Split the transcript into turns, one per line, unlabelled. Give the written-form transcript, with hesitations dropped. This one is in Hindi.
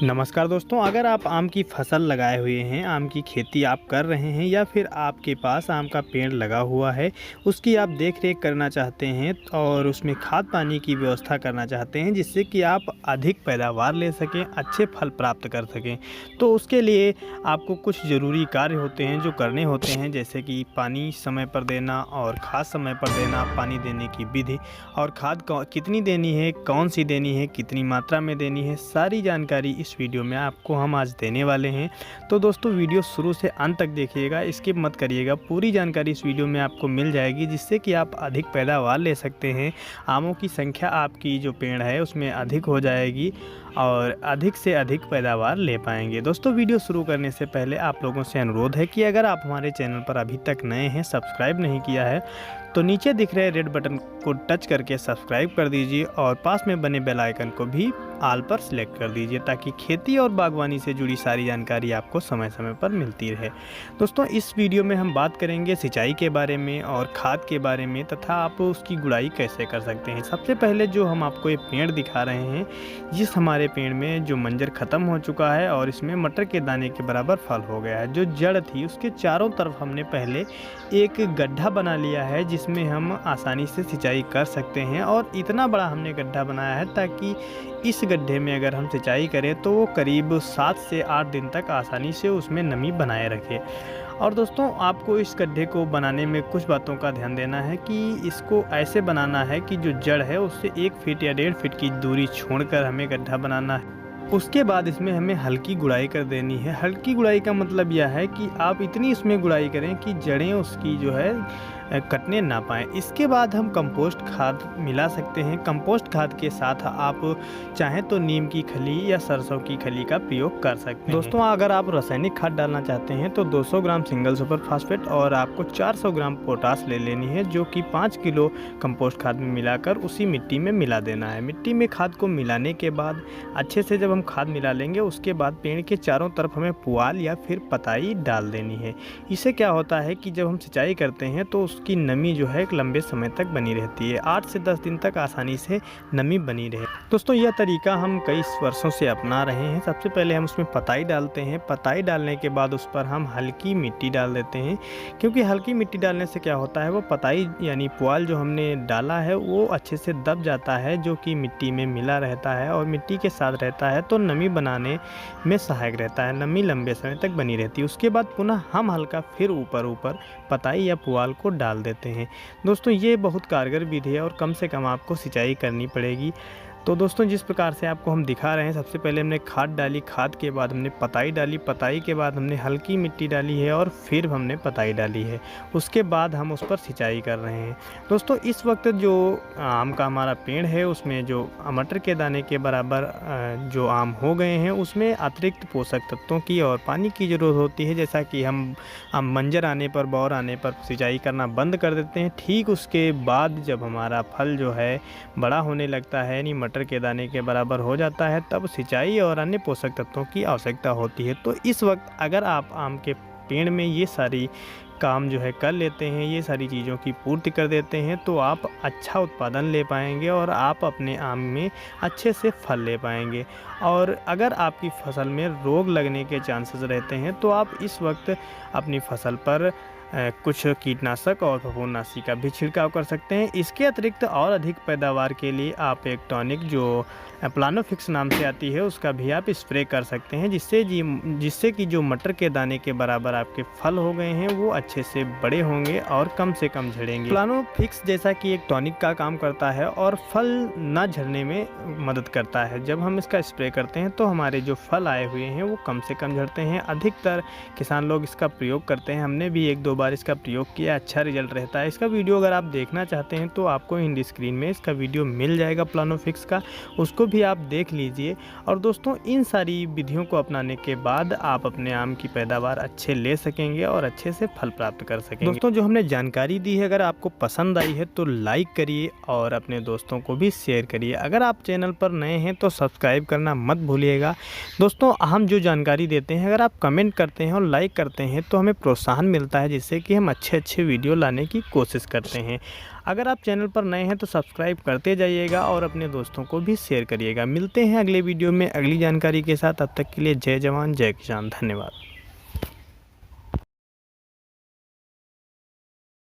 नमस्कार दोस्तों, अगर आप आम की फसल लगाए हुए हैं, आम की खेती आप कर रहे हैं या फिर आपके पास आम का पेड़ लगा हुआ है, उसकी आप देख रेख करना चाहते हैं और उसमें खाद पानी की व्यवस्था करना चाहते हैं जिससे कि आप अधिक पैदावार ले सकें, अच्छे फल प्राप्त कर सकें, तो उसके लिए आपको कुछ ज़रूरी कार्य होते हैं जो करने होते हैं, जैसे कि पानी समय पर देना और खाद समय पर देना, पानी देने की विधि और खाद कितनी देनी है, कौन सी देनी है, कितनी मात्रा में देनी है, सारी जानकारी इस वीडियो में आपको हम आज देने वाले हैं। तो दोस्तों वीडियो शुरू से अंत तक देखिएगा, स्किप मत करिएगा, पूरी जानकारी इस वीडियो में आपको मिल जाएगी जिससे कि आप अधिक पैदावार ले सकते हैं। आमों की संख्या आपकी जो पेड़ है उसमें अधिक हो जाएगी और अधिक से अधिक पैदावार ले पाएंगे। दोस्तों वीडियो शुरू करने से पहले आप लोगों से अनुरोध है कि अगर आप हमारे चैनल पर अभी तक नए हैं, सब्सक्राइब नहीं किया है, तो नीचे दिख रहे रेड बटन को टच करके सब्सक्राइब कर दीजिए और पास में बने बेल आइकन को भी ऑल पर सिलेक्ट कर दीजिए ताकि खेती और बागवानी से जुड़ी सारी जानकारी आपको समय समय पर मिलती रहे। दोस्तों इस वीडियो में हम बात करेंगे सिंचाई के बारे में और खाद के बारे में तथा आप उसकी गुड़ाई कैसे कर सकते हैं। सबसे पहले जो हम आपको ये पेड़ दिखा रहे हैं, जिस हमारे पेड़ में जो मंजर ख़त्म हो चुका है और इसमें मटर के दाने के बराबर फल हो गया है, जो जड़ थी उसके चारों तरफ हमने पहले एक गड्ढा बना लिया है जिसमें हम आसानी से सिंचाई कर सकते हैं। और इतना बड़ा हमने गड्ढा बनाया है ताकि इस गड्ढे में अगर हम सिंचाई करें तो वो करीब 7 से 8 दिन तक आसानी से उसमें नमी बनाए रखे। और दोस्तों आपको इस गड्ढे को बनाने में कुछ बातों का ध्यान देना है कि इसको ऐसे बनाना है कि जो जड़ है उससे 1 फीट या 1.5 फीट की दूरी छोड़कर हमें गड्ढा बनाना है। उसके बाद इसमें हमें हल्की गुड़ाई कर देनी है। हल्की गुड़ाई का मतलब यह है कि आप इतनी इसमें गुड़ाई करें कि जड़ें उसकी जो है कटने ना पाएँ। इसके बाद हम कंपोस्ट खाद मिला सकते हैं। कंपोस्ट खाद के साथ आप चाहें तो नीम की खली या सरसों की खली का प्रयोग कर सकते हैं। दोस्तों अगर आप रासायनिक खाद डालना चाहते हैं तो 200 ग्राम सिंगल सुपर फास्फेट और आपको 400 ग्राम पोटास ले लेनी है, जो कि 5 किलो कंपोस्ट खाद में मिलाकर उसी मिट्टी में मिला देना है। मिट्टी में खाद को मिलाने के बाद अच्छे से जब हम खाद मिला लेंगे उसके बाद पेड़ के चारों तरफ हमें पुआल या फिर पताई डाल देनी है। इससे क्या होता है कि जब हम सिंचाई करते हैं तो की नमी जो है एक लंबे समय तक बनी रहती है, 8 से 10 दिन तक आसानी से नमी बनी रहे। दोस्तों यह तरीका हम कई वर्षों से अपना रहे हैं। सबसे पहले हम उसमें पताई डालते हैं। पताई डालने के बाद उस पर हम हल्की मिट्टी डाल देते हैं, क्योंकि हल्की मिट्टी डालने से क्या होता है वो पताई यानी पुआल जो हमने डाला है वो अच्छे से दब जाता है, जो कि मिट्टी में मिला रहता है और मिट्टी के साथ रहता है तो नमी बनाने में सहायक रहता है, नमी लंबे समय तक बनी रहती है। उसके बाद पुनः हम हल्का फिर ऊपर पताई या पुआल को डाल देते हैं। दोस्तों ये बहुत कारगर विधि है और कम से कम आपको सिंचाई करनी पड़ेगी। तो दोस्तों जिस प्रकार से आपको हम दिखा रहे हैं, सबसे पहले हमने खाद डाली, खाद के बाद हमने पताई डाली, पताई के बाद हमने हल्की मिट्टी डाली है और फिर हमने पताई डाली है। उसके बाद हम उस पर सिंचाई कर रहे हैं। दोस्तों इस वक्त जो आम का हमारा पेड़ है उसमें जो मटर के दाने के बराबर जो आम हो गए हैं उसमें अतिरिक्त पोषक तत्वों की और पानी की ज़रूरत होती है। जैसा कि हम मंजर आने पर, बौर आने पर सिंचाई करना बंद कर देते हैं, ठीक उसके बाद जब हमारा फल जो है बड़ा होने लगता है यानी मटर के दाने के बराबर हो जाता है, तब सिंचाई और अन्य पोषक तत्वों की आवश्यकता होती है। तो इस वक्त अगर आप आम के पेड़ में ये सारी काम जो है कर लेते हैं, ये सारी चीज़ों की पूर्ति कर देते हैं, तो आप अच्छा उत्पादन ले पाएंगे और आप अपने आम में अच्छे से फल ले पाएंगे। और अगर आपकी फसल में रोग लगने के चांसेस रहते हैं तो आप इस वक्त अपनी फसल पर कुछ कीटनाशक और फफूंदनाशी का भी छिड़काव कर सकते हैं। इसके अतिरिक्त और अधिक पैदावार के लिए आप एक टॉनिक जो प्लानोफिक्स नाम से आती है उसका भी आप स्प्रे कर सकते हैं, जिससे कि जो मटर के दाने के बराबर आपके फल हो गए हैं वो अच्छे से बड़े होंगे और कम से कम झड़ेंगे। प्लानोफिक्स जैसा कि एक टॉनिक का काम करता है और फल ना झड़ने में मदद करता है। जब हम इसका स्प्रे करते हैं तो हमारे जो फल आए हुए हैं वो कम से कम झड़ते हैं। अधिकतर किसान लोग इसका प्रयोग करते हैं, हमने भी 1-2 बार इसका प्रयोग किया, अच्छा रिजल्ट रहता है। इसका वीडियो अगर आप देखना चाहते हैं तो आपको हिंदी स्क्रीन में इसका वीडियो मिल जाएगा प्लानोफिक्स का, उसको भी आप देख लीजिए। और दोस्तों इन सारी विधियों को अपनाने के बाद आप अपने आम की पैदावार अच्छे ले सकेंगे और अच्छे से फल प्राप्त कर सकेंगे। दोस्तों जो हमने जानकारी दी है अगर आपको पसंद आई है तो लाइक करिए और अपने दोस्तों को भी शेयर करिए। अगर आप चैनल पर नए हैं तो सब्सक्राइब करना मत भूलिएगा। दोस्तों हम जो जानकारी देते हैं अगर आप कमेंट करते हैं और लाइक करते हैं तो हमें प्रोत्साहन मिलता है, जिससे जिससे कि हम अच्छे वीडियो लाने की कोशिश करते हैं। अगर आप चैनल पर नए हैं तो सब्सक्राइब करते जाइएगा और अपने दोस्तों को भी शेयर करिएगा। मिलते हैं अगले वीडियो में अगली जानकारी के साथ। तब तक के लिए जय जवान जय किसान। धन्यवाद।